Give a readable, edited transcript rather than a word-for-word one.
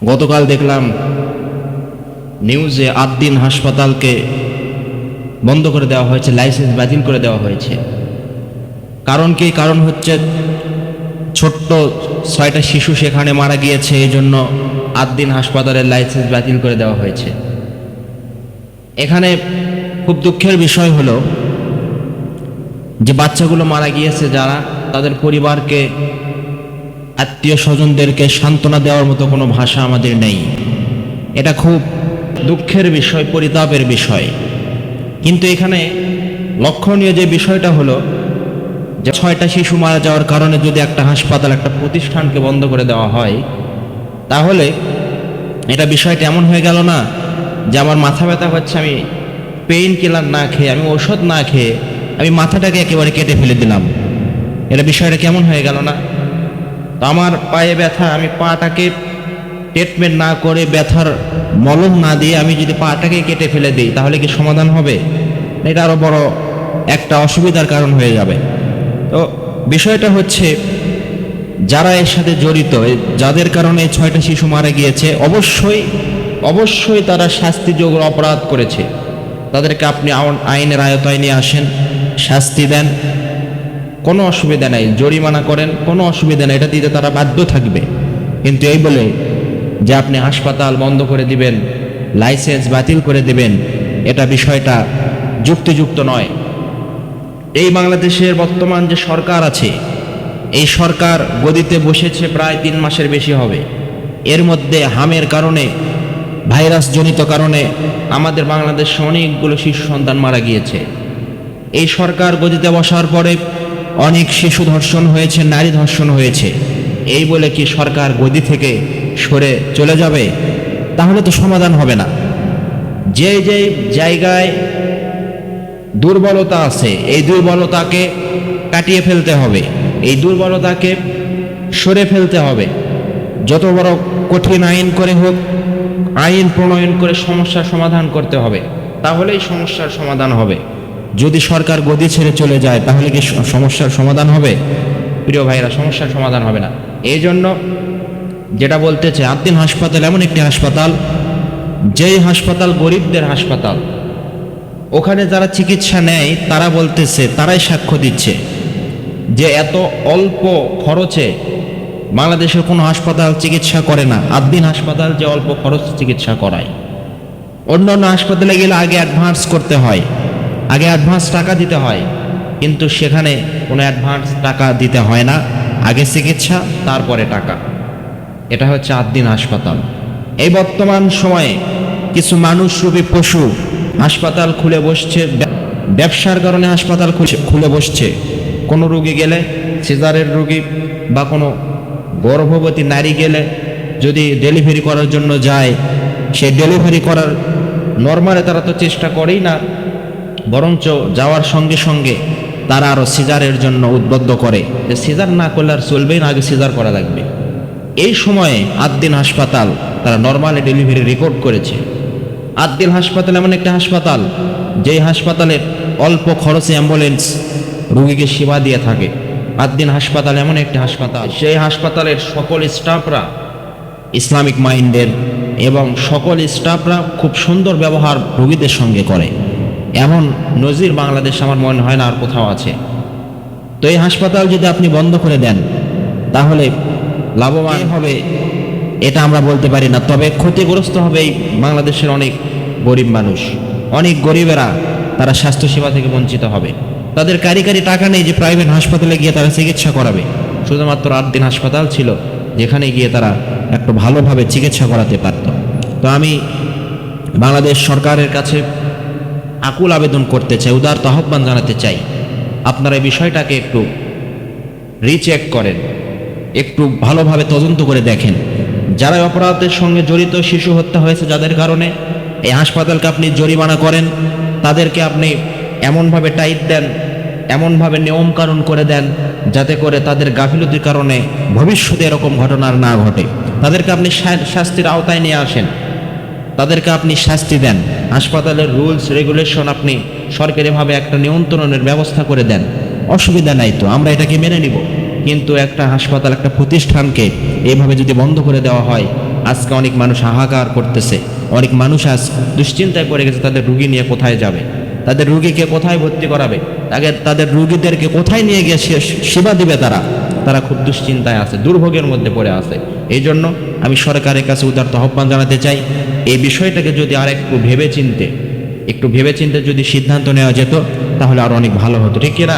গতকাল দেখলাম নিউজে আদ্দিন হাসপাতালকে বন্ধ করে দেওয়া হয়েছে, লাইসেন্স বাতিল করে দেওয়া হয়েছে। কারণ কি? কারণ হচ্ছে ছোট্ট 6টা শিশু সেখানে মারা গিয়েছে, এই জন্য আদ্দিন হাসপাতালের লাইসেন্স বাতিল করে দেওয়া হয়েছে। এখানে খুব দুঃখের বিষয় হলো যে বাচ্চাগুলো মারা গিয়েছে, যারা তাদের পরিবারকে, আত্মীয় স্বজনদেরকে সান্ত্বনা দেওয়ার মতো কোনো ভাষা আমাদের নেই। এটা খুব দুঃখের বিষয়, পরিতাপের বিষয়। কিন্তু এখানে লক্ষণীয় যে বিষয়টা হলো যে 6টা শিশু মারা যাওয়ার কারণে যদি একটা হাসপাতাল, একটা প্রতিষ্ঠানকে বন্ধ করে দেওয়া হয়, তাহলে এটা বিষয়টা এমন হয়ে গেল না যে আমার মাথা ব্যথা হচ্ছে, আমি পেইন কিলার না খেয়ে, আমি ওষুধ না খেয়ে আমি মাথাটাকে একেবারে কেটে ফেলে দিলাম। এটা বিষয়টা কেমন হয়ে গেল না? তো আমার পায়ে ব্যথা, আমি পাটাকে ট্রিটমেন্ট না করে, ব্যথার মলম না দিয়ে আমি যদি পাটাকে কেটে ফেলে দিই, তাহলে কি সমাধান হবে? এটা আরো বড় একটা অসুবিধার কারণ হয়ে যাবে। তো বিষয়টা হচ্ছে যারা এর সাথে জড়িত, যাদের কারণে 6টা শিশু মারা গিয়েছে, অবশ্যই তারা শাস্তিযোগ্য অপরাধ করেছে। তাদেরকে আপনি আইনের আয়তায় নিয়ে আসেন, শাস্তি দেন, কোনো অসুবিধা নাই, জরিমানা করেন, কোনো অসুবিধা নেই, এটা দিতে তারা বাধ্য থাকবে। কিন্তু এই বলে যে আপনি হাসপাতাল বন্ধ করে দিবেন, লাইসেন্স বাতিল করে দিবেন, এটা বিষয়টা যুক্তিযুক্ত নয়। এই বাংলাদেশের বর্তমান যে সরকার আছে, এই সরকার গদিতে বসেছে প্রায় 3 মাসের বেশি হবে। এর মধ্যে হামের কারণে, ভাইরাসজনিত কারণে আমাদের বাংলাদেশে অনেকগুলো শিশু সন্তান মারা গিয়েছে। এই সরকার গদিতে বসার পরে অনেক শিশু ধর্ষণ হয়েছে, নারী ধর্ষণ হয়েছে। এই বলে কি সরকার গদি থেকে সরে চলে যাবে? তাহলে তো সমাধান হবে না। যে জায়গায় দুর্বলতা আছে, এই দুর্বলতাকে কাটিয়ে ফেলতে হবে, এই দুর্বলতাকে সরে ফেলতে হবে। যত বড় কঠিন আইন করে হোক, আইন প্রণয়ন করে সমস্যার সমাধান করতে হবে, তাহলেই সমস্যার সমাধান হবে। যদি সরকার গদি ছেড়ে চলে যায়, তাহলে কি সমস্যার সমাধান হবে? প্রিয় ভাইরা, সমস্যার সমাধান হবে না। এই জন্য যেটা বলতে চাই, আদ্দিন হাসপাতাল এমন একটি হাসপাতাল, যেই হাসপাতাল গরিবদের হাসপাতাল। ওখানে যারা চিকিৎসা নেয় তারা বলতেছে, তারাই সাক্ষ্য দিচ্ছে যে এত অল্প খরচে বাংলাদেশের কোনো হাসপাতাল চিকিৎসা করে না। আদ্দিন হাসপাতাল যে অল্প খরচে চিকিৎসা করায়। অন্যান্য হাসপাতালে গেলে আগে অ্যাডভান্স করতে হয়, আগে অ্যাডভান্স টাকা দিতে হয়, কিন্তু সেখানে কোনো অ্যাডভান্স টাকা দিতে হয় না, আগে চিকিৎসা তারপরে টাকা। এটা হচ্ছে আদ্দিন হাসপাতাল। এই বর্তমান সময়ে কিছু মানুষরূপী পশু হাসপাতাল খুলে বসছে, ব্যবসার কারণে হাসপাতাল খুলে বসছে। কোনো রোগী গেলে, সিজারের রোগী বা কোনো গর্ভবতী নারী গেলে, যদি ডেলিভারি করার জন্য যায়, সে ডেলিভারি করার নর্মালে তারা তো চেষ্টা করেই না, বরঞ্চ যাওয়ার সঙ্গে সঙ্গে তারা আরও সিজারের জন্য উদ্বুদ্ধ করে যে সিজার না করলে আর চলবেই না, আগে সিজার করা লাগবে। এই সময়ে আদ্দিন হাসপাতাল তারা নর্মালি ডেলিভারি রেকর্ড করেছে। আদ্দিন হাসপাতাল এমন একটা হাসপাতাল, যেই হাসপাতালের অল্প খরচে অ্যাম্বুলেন্স রোগীকে সেবা দিয়ে থাকে। আদ্দিন হাসপাতাল এমন একটি হাসপাতাল, সেই হাসপাতালের সকল স্টাফরা ইসলামিক মাইন্ডের, এবং সকল স্টাফরা খুব সুন্দর ব্যবহার রোগীদের সঙ্গে করে। এমন নজির বাংলাদেশ আমার মনে হয় না আর কোথাও আছে। তো এই হাসপাতাল যদি আপনি বন্ধ করে দেন, তাহলে লাভবান হবে এটা আমরা বলতে পারি না, তবে ক্ষতিগ্রস্ত হবে এই বাংলাদেশের অনেক গরিব মানুষ। অনেক গরিবেরা তারা স্বাস্থ্যসেবা থেকে বঞ্চিত হবে। তাদের কারিগরি টাকা নেই যে প্রাইভেট হাসপাতালে গিয়ে তারা চিকিৎসা করাবে। শুধুমাত্র আদ্দিন হাসপাতাল ছিল যেখানে গিয়ে তারা একটু ভালোভাবে চিকিৎসা করাতে পারত। তো আমি বাংলাদেশ সরকারের কাছে আকুল আবেদন করতে চাই, উদারত আহ্বান জানাতে চাই, আপনারা এই বিষয়টাকে একটু রিচেক করেন, একটু ভালোভাবে তদন্ত করে দেখেন। যারা অপরাধের সঙ্গে জড়িত, শিশু হত্যা হয়েছে যাদের কারণে, এই হাসপাতালকে আপনি জরিমানা করেন, তাদেরকে আপনি এমনভাবে টাইট দেন, এমনভাবে নিয়মকানুন করে দেন, যাতে করে তাদের গাফিলতির কারণে ভবিষ্যতে এরকম ঘটনা না ঘটে। তাদেরকে আপনি শাস্তির আওতায় নিয়ে আসেন, তাদেরকে আপনি শাস্তি দেন। হাসপাতালের রুলস রেগুলেশন আপনি সরকারিভাবে একটা নিয়ন্ত্রণের ব্যবস্থা করে দেন, অসুবিধা নাই তো, আমরা এটাকে মেনে নিব। কিন্তু একটা হাসপাতাল, একটা প্রতিষ্ঠানকে এইভাবে যদি বন্ধ করে দেওয়া হয়, আজকে অনেক মানুষ হাহাকার করতেছে, অনেক মানুষ আজ দুশ্চিন্তায় পড়ে গেছে, তাদের রুগী নিয়ে কোথায় যাবে, তাদের রুগীকে কোথায় ভর্তি করাবে, তাদের রুগীদেরকে কোথায় নিয়ে গিয়ে সেবা দিবে। তারা খুব দুশ্চিন্তায় আছে, দুর্ভোগের মধ্যে পড়ে আছে। এই জন্য আমি সরকারের কাছে উদারত আহ্বান জানাতে চাই, এই বিষয়টাকে যদি আর একটু ভেবেচিন্তে যদি সিদ্ধান্ত নেওয়া যেত, তাহলে আর অনেক ভালো হতো, ঠিক কিনা?